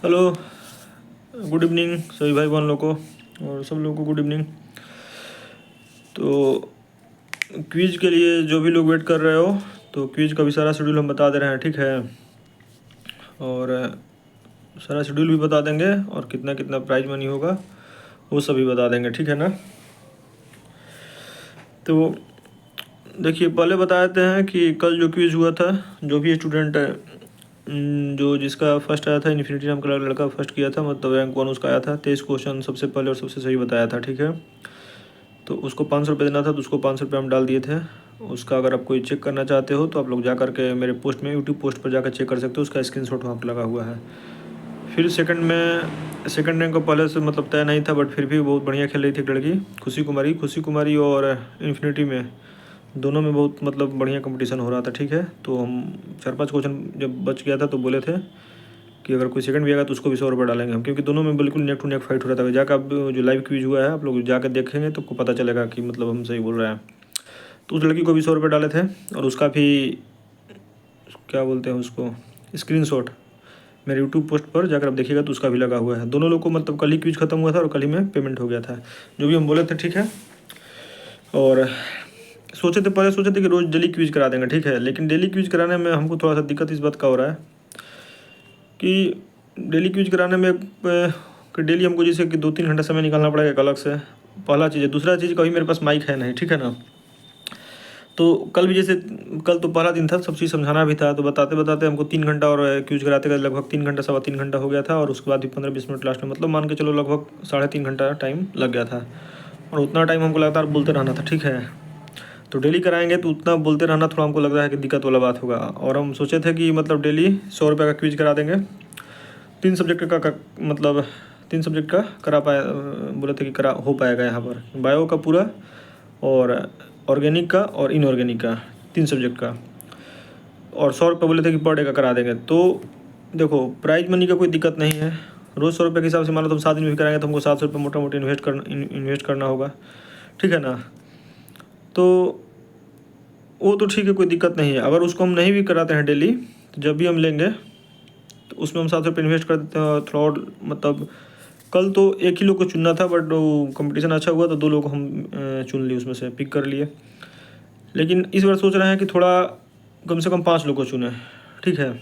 Hello, good evening सभी भाई बहन लोगों को और सब लोगों को गुड इवनिंग। तो क्विज़ के लिए जो भी लोग वेट कर रहे हो तो क्विज़ का भी सारा शेड्यूल हम बता दे रहे हैं, ठीक है। और सारा शेड्यूल भी बता देंगे और कितना कितना प्राइज मनी होगा वो सभी बता देंगे, ठीक है ना। तो देखिए, पहले बता देते हैं कि कल जो क्विज़ हुआ था, जो भी स्टूडेंट जो जिसका फर्स्ट आया था, इन्फिनिटी नाम का लड़का फर्स्ट किया था, मतलब रैंक 1 उसका आया था। 23 क्वेश्चन सबसे पहले और सबसे सही बताया था, ठीक है। तो उसको 500 रुपये देना था, तो उसको 500 रुपये हम डाल दिए थे। उसका अगर आप कोई चेक करना चाहते हो तो आप लोग जा करके मेरे पोस्ट में, यूट्यूब पोस्ट पर जाकर चेक कर सकते हो, उसका स्क्रीनशॉट वहाँ पर लगा हुआ है। फिर सेकंड रैंक का पहले से मतलब तय नहीं था, बट फिर भी बहुत बढ़िया खेल रही थी एक लड़की, खुशी कुमारी और इन्फिनिटी में दोनों में बहुत मतलब बढ़िया कंपटीशन हो रहा था, ठीक है। तो हम 4-5 क्वेश्चन जब बच गया था तो बोले थे कि अगर कोई सेकंड भी आएगा तो उसको भी 100 रुपये डालेंगे हम, क्योंकि दोनों में बिल्कुल नेक टू नेक फाइट हो रहा था। जाकर अब जो लाइव क्विज हुआ है आप लोग जाकर देखेंगे तो आपको पता चलेगा कि मतलब हम सही बोल रहे हैं। तो उस लड़की को भी 100 रुपये डाले थे और उसका भी क्या बोलते हैं उसको, स्क्रीनशॉट मेरे यूट्यूब पोस्ट पर जाकर आप देखिएगा तो उसका भी लगा हुआ है। दोनों लोग को मतलब कल ही क्विज खत्म हुआ था और कल ही में पेमेंट हो गया था, जो भी हम बोले थे, ठीक है। और पहले सोचे थे कि रोज़ डेली क्विज करा देंगे, ठीक है। लेकिन डेली क्विज कराने में हमको थोड़ा सा दिक्कत इस बात का हो रहा है कि डेली क्विज कराने में कि डेली हमको जैसे कि 2-3 घंटा समय निकालना पड़ेगा एक अलग से, पहला चीज़ है। दूसरा चीज़, कभी मेरे पास माइक है नहीं, ठीक है ना। तो कल भी जैसे, कल तो पहला दिन था, सब चीज़ समझाना भी था, तो बताते बताते हमको 3 घंटा और क्यूज कराते कराते लगभग 3 घंटा 3.25 घंटा हो गया था। और उसके बाद भी 15-20 मिनट लास्ट में, मतलब मान के चलो लगभग 3.5 घंटा टाइम लग गया था। और उतना टाइम हमको लगातार बोलते रहना था, ठीक है। तो डेली कराएंगे तो उतना बोलते रहना थोड़ा हमको लग रहा है कि दिक्कत वाला बात होगा। और हम सोचे थे कि मतलब डेली 100 रुपये का क्विज करा देंगे। 3 सब्जेक्ट का मतलब 3 सब्जेक्ट का करा पाए, बोले थे कि करा हो पाएगा यहाँ पर, बायो का पूरा और ऑर्गेनिक का और इनऑर्गेनिक का, 3 सब्जेक्ट का। और 100 रुपये बोले थे कि पर डे का करा देंगे। तो देखो, प्राइज मनी का कोई दिक्कत नहीं है। रोज़ 100 रुपये के हिसाब से मान लो तुम 7 दिन भी कराएंगे तो हमको 700 रुपये मोटा मोटी इन्वेस्ट करना होगा, ठीक है ना। तो वो तो ठीक है, कोई दिक्कत नहीं है। अगर उसको हम नहीं भी कराते हैं डेली, तो जब भी हम लेंगे तो उसमें हम 700 रुपये इन्वेस्ट कर देते हैं। और थोड़ा और मतलब कल तो एक ही लोग को चुनना था, बट वो कंपटीशन अच्छा हुआ तो 2 लोग हम चुन लिए, उसमें से पिक कर लिए। लेकिन इस बार सोच रहे हैं कि थोड़ा कम से कम 5 लोग को चुने, ठीक है।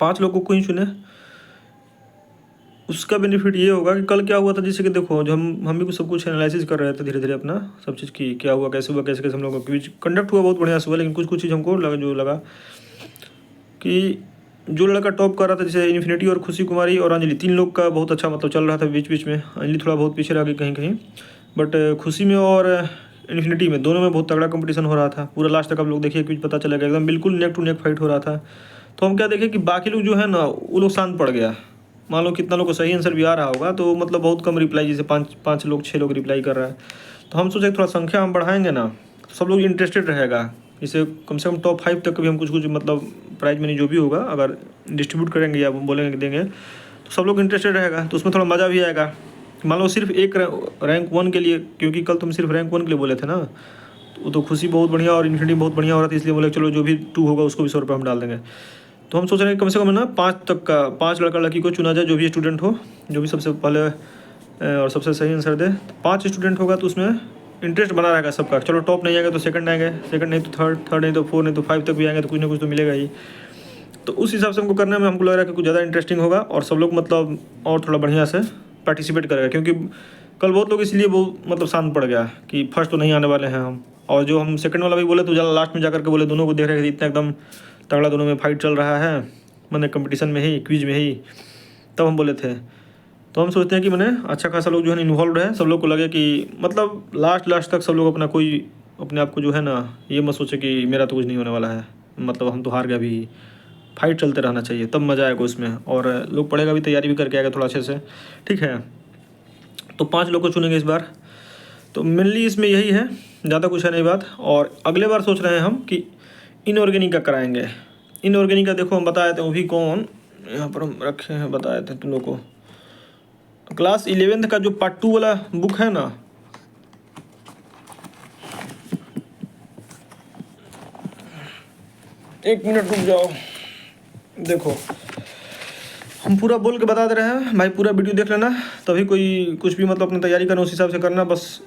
5 लोगों को ही चुने। उसका बेनिफिट ये होगा कि कल क्या हुआ था, जैसे कि देखो, जो हम भी सब कुछ एनालिसिस कर रहे थे धीरे धीरे अपना सब चीज़ की, क्या हुआ कैसे हुआ कैसे कैसे हम लोग का क्विज कंडक्ट हुआ, बहुत बढ़िया से हुआ। लेकिन कुछ चीज़ हमको लगा कि जो लड़का टॉप कर रहा था, जैसे इन्फिनिटी और खुशी कुमारी और अंजलि, 3 लोग का बहुत अच्छा मतलब चल रहा था। बीच बीच में अंजलि थोड़ा बहुत पीछे रह गई कहीं कहीं, बट खुशी में और इन्फिनिटी में दोनों में बहुत तगड़ा कंपटीशन हो रहा था। पूरा लास्ट तक आप लोग देखिए, क्विज पता चलेगा, एकदम बिल्कुल नेक टू नेक फाइट हो रहा था। तो हम क्या देखें कि बाकी लोग जो है ना, वो लोग शांत पड़ गया। मान लो कितना लोग को सही आंसर भी आ रहा होगा, तो मतलब बहुत कम रिप्लाई, जैसे 5 लोग 6 लोग रिप्लाई कर रहा है। तो हम सोचे थोड़ा संख्या हम बढ़ाएंगे ना, तो सब लोग इंटरेस्टेड रहेगा। इसे कम से कम टॉप 5 तक भी हम कुछ मतलब प्राइज मनी जो भी होगा अगर डिस्ट्रीब्यूट करेंगे या बोलेंगे कि देंगे, तो सब लोग इंटरेस्टेड रहेगा, तो उसमें थोड़ा मज़ा भी आएगा। मान लो सिर्फ एक रैंक 1 के लिए, क्योंकि कल तुम सिर्फ रैंक 1 के लिए बोले थे ना, तो खुशी बहुत बढ़िया और इन्फिनिटी बहुत बढ़िया हो रहा था, इसलिए बोले चलो जो भी 2 होगा उसको भी 100 रुपये हम डाल देंगे। तो हम सोच रहे हैं कम से कम ना 5 तक का, 5 लड़का लड़की को चुना जाए, जो भी स्टूडेंट हो, जो भी सबसे पहले और सबसे सही आंसर दे। 5 स्टूडेंट होगा तो उसमें इंटरेस्ट बना रहेगा सबका। चलो टॉप नहीं आएगा तो सेकंड आएंगे, सेकंड नहीं तो थर्ड नहीं तो 4 नहीं तो 5 तक भी आएंगे, तो कुछ ना कुछ तो मिलेगा ही। तो उस हिसाब से हमको करने में हमको लग रहा है कि कुछ ज़्यादा इंटरेस्टिंग होगा और सब लोग मतलब और थोड़ा बढ़िया से पार्टिसिपेट करेगा। क्योंकि कल बहुत लोग इसलिए बहुत मतलब शांत पड़ गया कि फर्स्ट तो नहीं आने वाले हैं हम, और जो हम सेकंड वाला भी बोले तो ज़्यादा लास्ट में जाकर के बोले, दोनों को देख रहे थे इतना एकदम तगड़ा दोनों में फाइट चल रहा है, मैंने कंपटीशन में ही, क्विज में ही, तब हम बोले थे। तो हम सोचते हैं कि मैंने अच्छा खासा लोग जो है इन्वॉल्व है, सब लोग को लगे कि मतलब लास्ट तक सब लोग अपना कोई अपने आप को जो है ना, ये मत सोचे कि मेरा तो कुछ नहीं होने वाला है, मतलब हम तो हार गए भी। फाइट चलते रहना चाहिए, तब मज़ा आएगा उसमें, और लोग पढ़ेगा भी, तैयारी भी करके आएगा थोड़ा अच्छे से, ठीक है। तो 5 लोग को चुनेंगे इस बार। तो मेनली इसमें यही है, ज़्यादा कुछ है नहीं बात। और अगले बार सोच रहे हैं हम कि इनऑर्गेनिक का कराएंगे। इनऑर्गेनिक का देखो हम बताए थे, वो भी कौन यहाँ पर हम रखे हैं, बताए थे तुम लोग को। क्लास 11th का जो पार्ट 2 वाला बुक है ना, एक मिनट रुक जाओ, देखो हम पूरा बोल के बता दे रहे हैं भाई, पूरा वीडियो देख लेना, तभी कोई कुछ भी मतलब अपनी तैयारी करना उस हिसाब से करना, बस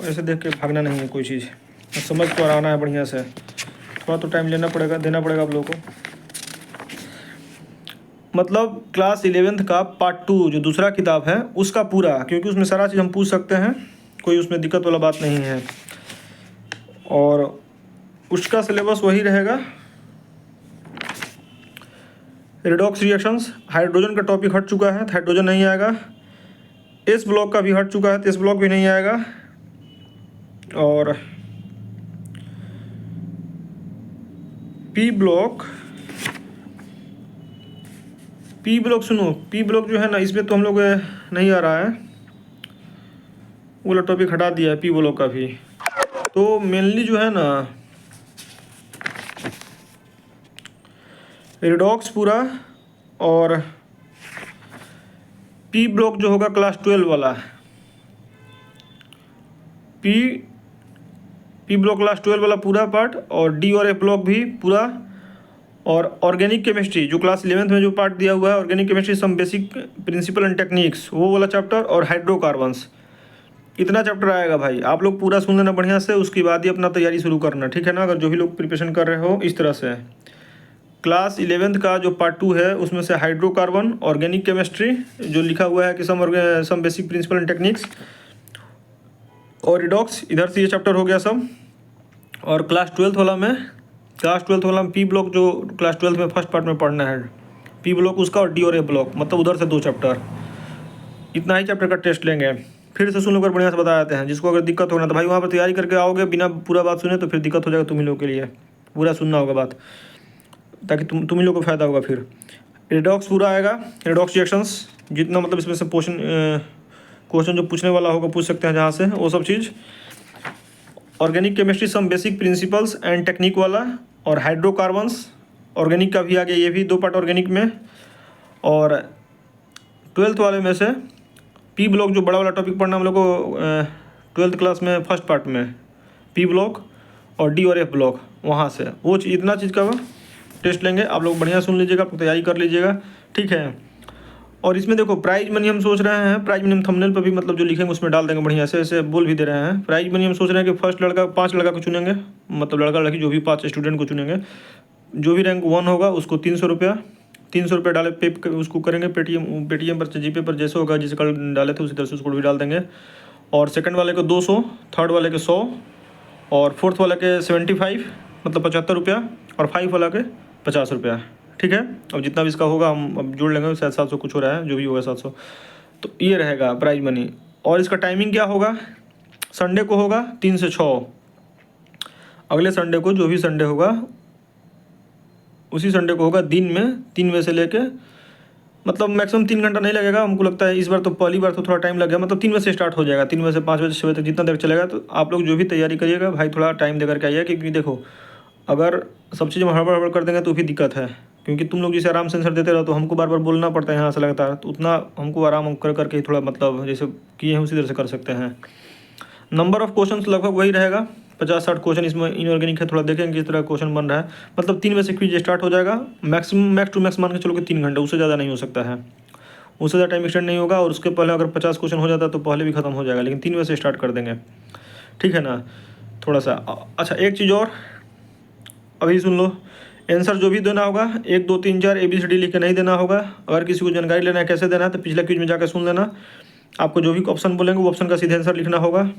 ऐसे देख के भागना नहीं है कोई चीज़, समझ कर आना है बढ़िया से। थोड़ा तो टाइम देना पड़ेगा आप लोगों को। मतलब क्लास 11th का पार्ट 2 जो दूसरा किताब है उसका पूरा, क्योंकि उसमें सारा चीज़ हम पूछ सकते हैं, कोई उसमें दिक्कत वाला बात नहीं है। और उसका सिलेबस वही रहेगा, रिडॉक्स रिएक्शंस। हाइड्रोजन का टॉपिक हट चुका है, हाइड्रोजन नहीं आएगा। एस ब्लॉक का भी हट चुका है, तो एस ब्लॉक भी नहीं आएगा। और पी ब्लॉक सुनो, पी ब्लॉक जो है ना, इसमें तो हम लोग नहीं आ रहा है, वो वाला टॉपिक हटा दिया है पी ब्लॉक का भी। तो मेनली जो है ना रिडॉक्स पूरा, और पी ब्लॉक जो होगा क्लास 12 वाला, पी ब्लॉक क्लास 12 वाला पूरा पार्ट, और डी और एफ ब्लॉक भी पूरा, और ऑर्गेनिक केमिस्ट्री जो क्लास 11th में जो पार्ट दिया हुआ है, organic chemistry some basic principle and techniques, वो वाला चैप्टर, और हाइड्रोकार्बन्स। इतना चैप्टर आएगा भाई, आप लोग पूरा सुन लेना बढ़िया से, उसके बाद ही अपना तैयारी शुरू करना, ठीक है ना। अगर जो भी लोग प्रिपरेशन कर रहे हो इस तरह से, क्लास 11th का जो पार्ट 2 है उसमें से हाइड्रोकार्बन, ऑर्गेनिक केमिस्ट्री जो लिखा हुआ है कि some basic principle and techniques, और रिडॉक्स, इधर से ये चैप्टर हो गया सब। और क्लास 12th वाला में पी ब्लॉक जो क्लास 12th में फर्स्ट पार्ट में पढ़ना है, पी ब्लॉक उसका, और डी और ए ब्लॉक, मतलब उधर से 2 चैप्टर, इतना ही चैप्टर का टेस्ट लेंगे। फिर से सुन लोग बढ़िया से बता देते हैं, जिसको अगर दिक्कत होना तो भाई वहाँ पर तैयारी करके आओगे, बिना पूरा बात सुने तो फिर दिक्कत हो जाएगा तुम ही लोग के लिए, पूरा सुनना होगा बात, ताकि तुम ही लोग को फायदा होगा। फिर रिडॉक्स पूरा आएगा, रिडॉक्स रिएक्शंस, जितना मतलब इसमें से क्वेश्चन जो पूछने वाला होगा पूछ सकते हैं जहाँ से, वो सब चीज़। Organic chemistry some basic principles and technique वाला, और हाइड्रोकार्बन्स, ऑर्गेनिक का भी आ गया, ये भी 2 पार्ट ऑर्गेनिक में। और 12th वाले में से पी ब्लॉक जो बड़ा वाला टॉपिक पढ़ना हम लोग को 12th क्लास में फर्स्ट पार्ट में, पी ब्लॉक और डी और एफ ब्लॉक, वहाँ से वो इतना चीज़ का टेस्ट लेंगे। आप लोग बढ़िया सुन लीजिएगा, तैयारी कर लीजिएगा, ठीक है। और इसमें देखो प्राइज मनी हम सोच रहे हैं, प्राइज मनी हम थंबनेल पर भी मतलब जो लिखेंगे उसमें डाल देंगे बढ़िया से, ऐसे बोल भी दे रहे हैं। प्राइज मनी हम सोच रहे हैं कि फर्स्ट 5 लड़का को चुनेंगे, मतलब लड़का लड़की जो भी 5 स्टूडेंट को चुनेंगे, जो भी रैंक 1 होगा उसको 300 रुपया डाले पे उसको करेंगे, पेटीएम पर, जीपे पर, जैसे होगा, जिसे कल डाले थे उसी तरह से उसको भी डाल देंगे। और सेकंड वाले को 200, थर्ड वाले के 100, और फोर्थ वाले के 75 मतलब 75 रुपया, और 5 वाला के 50 रुपया, ठीक है। अब जितना भी इसका होगा हम अब जोड़ लेंगे, शायद 700 कुछ हो रहा है, जो भी होगा 700, तो ये रहेगा प्राइज मनी। और इसका टाइमिंग क्या होगा, संडे को होगा 3 से 6, अगले संडे को जो भी संडे होगा उसी संडे को होगा दिन में 3 बजे से लेके, मतलब मैक्सिमम 3 घंटा नहीं लगेगा हमको लगता है। इस बार तो पहली बार तो थोड़ा टाइम लग गया, मतलब 3 बजे से स्टार्ट हो जाएगा, 3 बजे से 5 बजे 6 बजे तक जितना देर चलेगा। तो आप लोग जो भी तैयारी करिएगा भाई थोड़ा टाइम दे करके आइए, क्योंकि देखो अगर सब चीज़ में हड़बड़ कर देंगे तो भी दिक्कत है, क्योंकि तुम लोग जैसे आराम से आंसर देते रहो तो हमको बार बार बोलना पड़ता है यहाँ से लगातार, तो उतना हमको आराम कर करके थोड़ा मतलब जैसे किए हैं उसी तरह से कर सकते हैं। नंबर ऑफ क्वेश्चन लगभग वही रहेगा, 50-60 क्वेश्चन इसमें इनऑर्गेनिक है, थोड़ा देखेंगे किस तरह क्वेश्चन बन रहा है। मतलब 3 बजे से क्विज स्टार्ट हो जाएगा, मैक्स टू मैक्स मान के चलो कि 3 घंटे, उससे ज़्यादा नहीं हो सकता है, उससे ज़्यादा टाइम एक्सटेंड नहीं होगा। और उसके पहले अगर 50 क्वेश्चन हो जाता तो पहले भी खत्म हो जाएगा, लेकिन 3 बजे से स्टार्ट कर देंगे, ठीक है ना। थोड़ा सा अच्छा एक चीज़ और अभी सुन लो, आंसर जो भी देना होगा 1 2 3 4 ABCD लिख के नहीं देना होगा। अगर किसी को जानकारी लेना है कैसे देना है तो पिछले क्विज में जाकर सुन लेना, आपको जो भी ऑप्शन बोलेंगे वो ऑप्शन का सीधे आंसर लिखना होगा,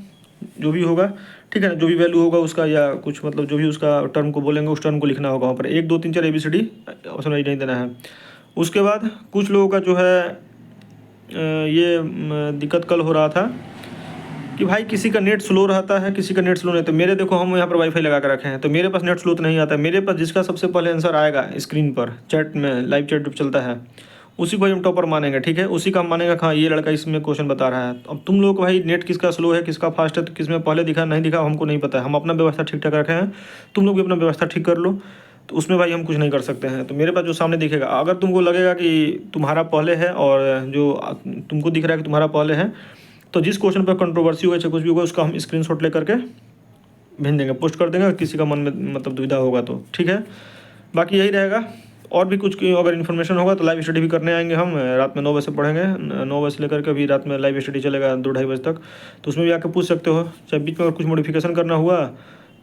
जो भी होगा, ठीक है ना। जो भी वैल्यू होगा उसका या कुछ मतलब जो भी उसका टर्म को बोलेंगे उस टर्म को लिखना होगा वहाँ पर, 1 2 3 4 ABCD ऑप्शन वाइज नहीं देना है। उसके बाद कुछ लोगों का जो है ये दिक्कत कल हो रहा था कि भाई किसी का नेट स्लो रहता है, किसी का नेट स्लो नहीं। तो मेरे देखो हम यहाँ पर वाईफाई लगा कर रखे हैं, तो मेरे पास नेट स्लो तो नहीं आता है। मेरे पास जिसका सबसे पहले आंसर आएगा स्क्रीन पर चैट में, लाइव चैट चलता है, उसी को हम टॉपर मानेंगे, ठीक है। उसी का हम मानेंगे हाँ ये लड़का इसमें क्वेश्चन बता रहा है। अब तुम लोग को भाई नेट किसका स्लो है किसका फास्ट है, तो किस में पहले दिखा नहीं दिखा हमको नहीं पता है। हम अपना व्यवस्था ठीक ठाक रखे हैं, तुम लोग भी अपना व्यवस्था ठीक कर लो, तो उसमें भाई हम कुछ नहीं कर सकते हैं। तो मेरे पास जो सामने दिखेगा, अगर तुमको लगेगा कि तुम्हारा पहले है और जो तुमको दिख रहा है कि तुम्हारा पहले है, तो जिस क्वेश्चन पर कंट्रोवर्सी होगा चाहे कुछ भी होगा उसका हम स्क्रीनशॉट ले करके भेज देंगे, पोस्ट कर देंगे, किसी का मन में मतलब दुविधा होगा तो, ठीक है। बाकी यही रहेगा। और भी कुछ की अगर इन्फॉर्मेशन होगा तो लाइव स्टडी भी करने आएंगे हम। रात में 9 बजे से पढ़ेंगे, 9 बजे से लेकर के अभी रात में लाइव स्टडी चलेगा 2-2:30 बजे तक। तो उसमें भी आके पूछ सकते हो। चाहे बीच में अगर कुछ मॉडिफिकेशन करना हुआ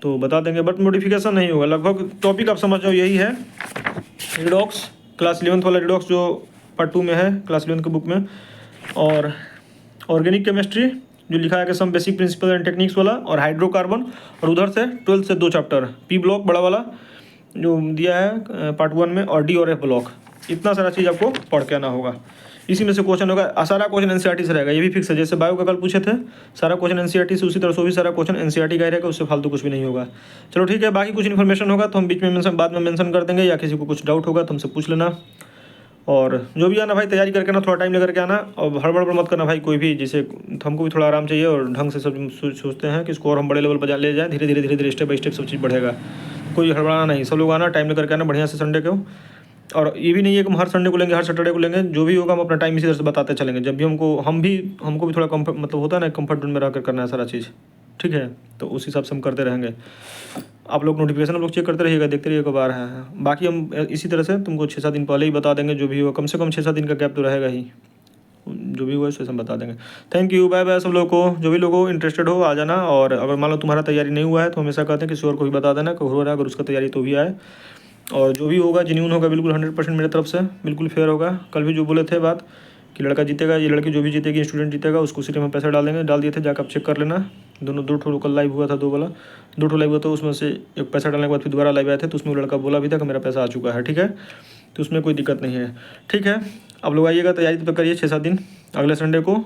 तो बता देंगे, बट मॉडिफिकेशन नहीं होगा। लगभग टॉपिक आप समझ जाओ यही है। रिडॉक्स क्लास 11th वाला रिडॉक्स जो पार्ट 2 में है क्लास 11th की बुक में, और ऑर्गेनिक केमिस्ट्री जो लिखा है कि some basic principle and techniques वाला, और हाइड्रोकार्बन, और उधर से 12th से 2 चैप्टर पी ब्लॉक बड़ा वाला जो दिया है पार्ट 1 में, और डी और एफ ब्लॉक। इतना सारा चीज़ आपको पढ़ के आना होगा। इसी में से क्वेश्चन होगा। सारा क्वेश्चन एनसीईआरटी से रहेगा, ये भी फिक्स है। जैसे बायो का कल पूछे थे, सारा क्वेश्चन एनसीईआरटी से, उसी तरह से भी सारा क्वेश्चन एनसीईआरटी का ही रहेगा, उससे फालतू कुछ भी नहीं होगा। चलो ठीक है, बाकी कुछ इन्फॉर्मेशन होगा तो हम बीच में बाद में मेंशन कर देंगे, या किसी को कुछ डाउट होगा तो हमसे पूछ लेना। और जो भी आना भाई तैयारी करके आना, थोड़ा टाइम लेकर के आना, और हड़बड़ मत करना भाई कोई भी। जैसे हमको भी थोड़ा आराम चाहिए और ढंग से सब सोचते हैं कि स्कोर हम बड़े लेवल पर ले जाएँ। धीरे धीरे स्टेप बाई स्टेप सब चीज़ बढ़ेगा। कोई हड़बड़ाना नहीं, सब लोग आना, टाइम लेकर के आना बढ़िया से संडे को। और ये भी नहीं है कि हम हर संडे को लेंगे, हर सैटरडे को लेंगे। जो भी होगा हम अपना टाइम इसी तरह से बताते चलेंगे। जब भी हमको भी थोड़ा कम्फर्ट मतलब होता है ना, कम्फर्ट जोन में रह कर करना है सारा चीज़, ठीक है। तो उस हिसाब से हम करते रहेंगे। आप लोग नोटिफिकेशन आप लोग चेक करते रहिएगा, देखते रहिएगा कब आ रहा है। बाकी हम इसी तरह से तुमको 6-7 दिन पहले ही बता देंगे जो भी होगा। कम से कम 6-7 दिन का गैप तो रहेगा ही, जो भी हुआ है हम बता देंगे। थैंक यू, बाय बाय सब लोगों को। जो भी लोगों इंटरेस्टेड हो आ जाना। और अगर मान लो तुम्हारा तैयारी नहीं हुआ है तो हमेशा कहते हैं किसी और को भी बता देना कि हो रहा है, अगर उसका तैयारी तो भी आए। और जो भी होगा जेन्यून होगा, बिल्कुल 100% मेरे तरफ से बिल्कुल फेयर होगा। कल भी जो बोले थे बात कि लड़का जीतेगा, ये लड़की जो भी जीतेगी, स्टूडेंट जीतेगा, उसको उसी टाइम में पैसा डाल देंगे। डाल दिए थे, जाकर आप चेक कर लेना। दोनों 2 ठो कल लाइव हुआ था, 2 ठो लाइव हुआ था। उसमें से एक पैसा डालने के बाद फिर दोबारा लाइव आए थे, तो उसमें वो लड़का बोला भी था कि मेरा पैसा आ चुका है, ठीक है। तो उसमें कोई दिक्कत नहीं है, ठीक है। आप लोग आइएगा, तैयारी तो करिए 6-7 दिन। अगले संडे को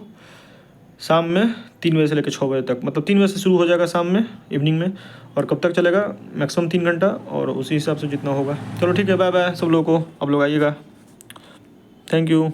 शाम में 3 बजे से लेकर 6 बजे तक, मतलब 3 बजे से शुरू हो जाएगा शाम में, इवनिंग में। और कब तक चलेगा? मैक्सिमम 3 घंटा, और उसी हिसाब से जितना होगा। चलो ठीक है, बाय बाय सब लोगों को। आप लोग आइएगा। Thank you.